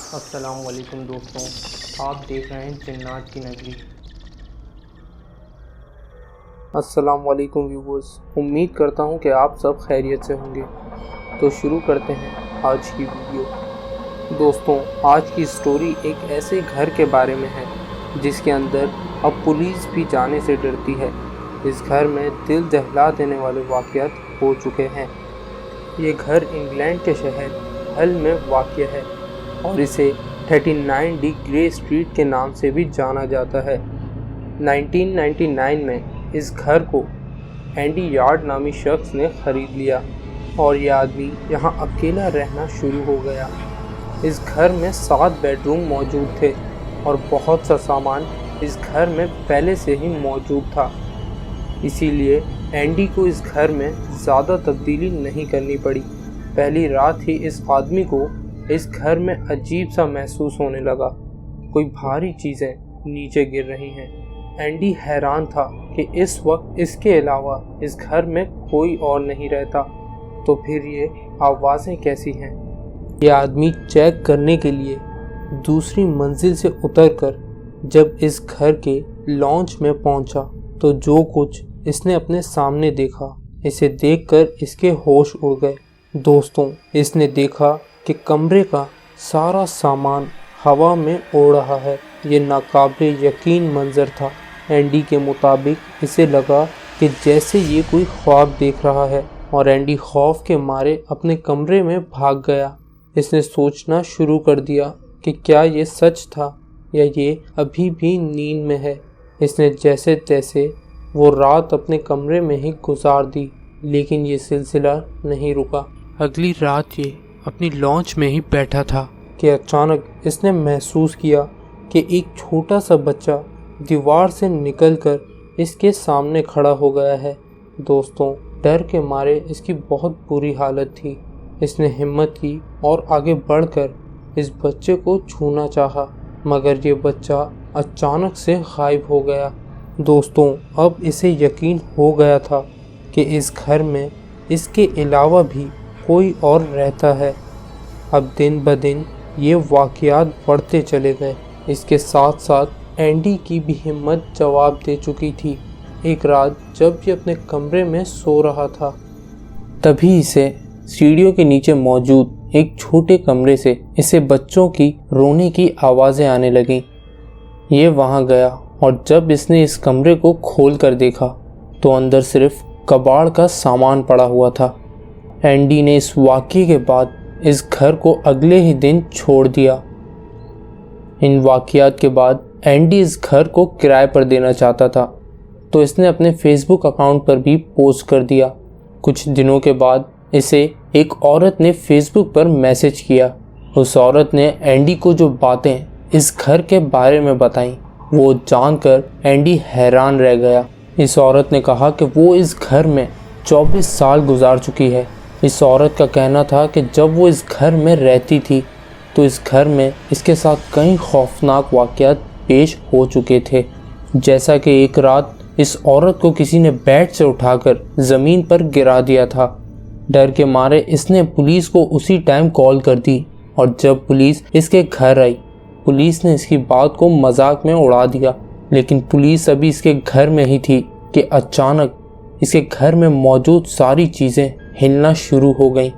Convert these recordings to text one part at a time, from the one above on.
अस्सलाम वालेकुम दोस्तों, आप देख रहे हैं जन्नत की नगरी। अस्सलाम वालेकुम व्यूवर्स, उम्मीद करता हूँ कि आप सब खैरियत से होंगे। तो शुरू करते हैं आज की वीडियो। दोस्तों, आज की स्टोरी एक ऐसे घर के बारे में है जिसके अंदर अब पुलिस भी जाने से डरती है। इस घर में दिल दहला देने वाले वाक़यात हो चुके हैं। ये घर इंग्लैंड के शहर हल में वाक़ है और इसे 39D ग्रे स्ट्रीट के नाम से भी जाना जाता है। 1999 में इस घर को एंडी यार्ड नामी शख्स ने ख़रीद लिया और यह आदमी यहाँ अकेला रहना शुरू हो गया। इस घर में 7 बेडरूम मौजूद थे और बहुत सा सामान इस घर में पहले से ही मौजूद था। इसीलिए एंडी को इस घर में ज़्यादा तब्दीली नहीं करनी पड़ी। पहली रात ही इस आदमी को इस घर में अजीब सा महसूस होने लगा। कोई भारी चीज़ें नीचे गिर रही हैं। एंडी हैरान था कि इस वक्त इसके अलावा इस घर में कोई और नहीं रहता, तो फिर ये आवाज़ें कैसी हैं। यह आदमी चेक करने के लिए दूसरी मंजिल से उतरकर जब इस घर के लॉन्च में पहुंचा, तो जो कुछ इसने अपने सामने देखा, इसे देखकर इसके होश उड़ गए। दोस्तों, इसने देखा कि कमरे का सारा सामान हवा में उड़ रहा है। ये नाकाबिल यकीन मंजर था। एंडी के मुताबिक इसे लगा कि जैसे ये कोई ख्वाब देख रहा है और एंडी खौफ के मारे अपने कमरे में भाग गया। इसने सोचना शुरू कर दिया कि क्या ये सच था या ये अभी भी नींद में है। इसने जैसे तैसे वो रात अपने कमरे में ही गुजार दी, लेकिन ये सिलसिला नहीं रुका। अगली रात ये अपनी लॉन्च में ही बैठा था कि अचानक इसने महसूस किया कि एक छोटा सा बच्चा दीवार से निकलकर इसके सामने खड़ा हो गया है। दोस्तों, डर के मारे इसकी बहुत बुरी हालत थी। इसने हिम्मत की और आगे बढ़कर इस बच्चे को छूना चाहा, मगर ये बच्चा अचानक से गायब हो गया। दोस्तों, अब इसे यकीन हो गया था कि इस घर में इसके अलावा भी कोई और रहता है। अब दिन ब दिन ये वाक़यात बढ़ते चले गए। इसके साथ साथ एंडी की भी हिम्मत जवाब दे चुकी थी। एक रात जब ये अपने कमरे में सो रहा था, तभी इसे सीढ़ियों के नीचे मौजूद एक छोटे कमरे से इसे बच्चों की रोने की आवाज़ें आने लगीं। ये वहाँ गया और जब इसने इस कमरे को खोल कर देखा, तो अंदर सिर्फ कबाड़ का सामान पड़ा हुआ था। एंडी ने इस वाक़ये के बाद इस घर को अगले ही दिन छोड़ दिया। इन वाक़यात के बाद एंडी इस घर को किराए पर देना चाहता था, तो इसने अपने फेसबुक अकाउंट पर भी पोस्ट कर दिया। कुछ दिनों के बाद इसे एक औरत ने फेसबुक पर मैसेज किया। उस औरत ने एंडी को जो बातें इस घर के बारे में बताईं, वो जानकर एंडी हैरान रह गया। इस औरत ने कहा कि वो इस घर में 24 साल गुजार चुकी है। इस औरत का कहना था कि जब वो इस घर में रहती थी, तो इस घर में इसके साथ कई खौफनाक वाक़यात पेश हो चुके थे। जैसा कि एक रात इस औरत को किसी ने बेड से उठाकर ज़मीन पर गिरा दिया था। डर के मारे इसने पुलिस को उसी टाइम कॉल कर दी और जब पुलिस इसके घर आई, पुलिस ने इसकी बात को मजाक में उड़ा दिया। लेकिन पुलिस अभी इसके घर में ही थी कि अचानक इसके घर में मौजूद सारी चीज़ें हिलना शुरू हो गई।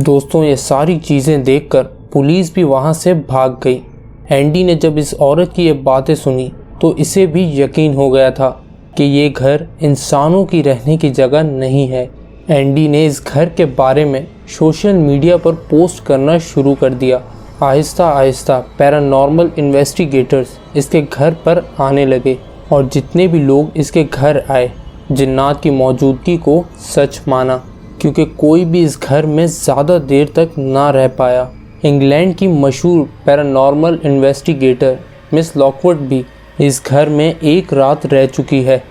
दोस्तों, ये सारी चीज़ें देखकर पुलिस भी वहाँ से भाग गई। एंडी ने जब इस औरत की ये बातें सुनी, तो इसे भी यकीन हो गया था कि ये घर इंसानों की रहने की जगह नहीं है। एंडी ने इस घर के बारे में सोशल मीडिया पर पोस्ट करना शुरू कर दिया। आहिस्ता आहिस्ता पैरानॉर्मल इन्वेस्टिगेटर्स इसके घर पर आने लगे और जितने भी लोग इसके घर आए, जिन्नात की मौजूदगी को सच माना, क्योंकि कोई भी इस घर में ज़्यादा देर तक ना रह पाया। इंग्लैंड की मशहूर पैरानॉर्मल इन्वेस्टिगेटर मिस लॉकवुड भी इस घर में एक रात रह चुकी है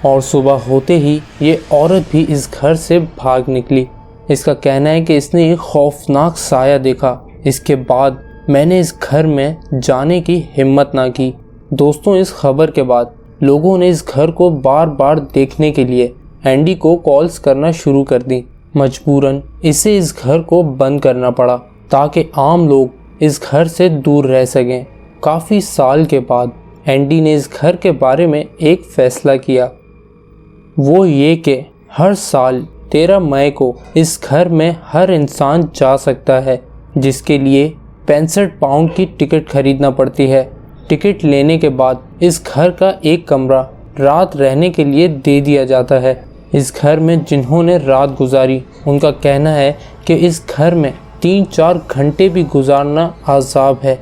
और सुबह होते ही ये औरत भी इस घर से भाग निकली। इसका कहना है कि इसने एक खौफनाक साया देखा। इसके बाद मैंने इस घर में जाने की हिम्मत ना की। दोस्तों, इस खबर के बाद लोगों ने इस घर को बार बार देखने के लिए एंडी को कॉल्स करना शुरू कर दी। मजबूरन इसे इस घर को बंद करना पड़ा ताकि आम लोग इस घर से दूर रह सकें। काफ़ी साल के बाद एंडी ने इस घर के बारे में एक फ़ैसला किया, वो ये कि हर साल 13 मई को इस घर में हर इंसान जा सकता है, जिसके लिए 65 पाउंड की टिकट खरीदना पड़ती है। टिकट लेने के बाद इस घर का एक कमरा रात रहने के लिए दे दिया जाता है। इस घर में जिन्होंने रात गुजारी, उनका कहना है कि इस घर में 3-4 घंटे भी गुजारना अज़ाब है।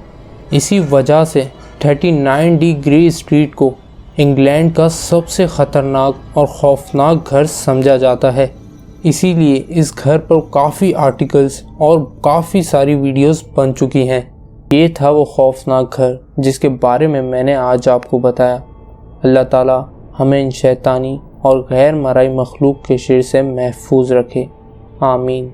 इसी वजह से 39D ग्रे स्ट्रीट को इंग्लैंड का सबसे ख़तरनाक और खौफनाक घर समझा जाता है। इसीलिए इस घर पर काफ़ी आर्टिकल्स और काफ़ी सारी वीडियोस बन चुकी हैं। ये था वो खौफनाक घर जिसके बारे में मैंने आज आपको बताया। अल्लाह ताला हमें इन शैतानी और गैर मराई मखलूक के शर से महफूज रखे। आमीन।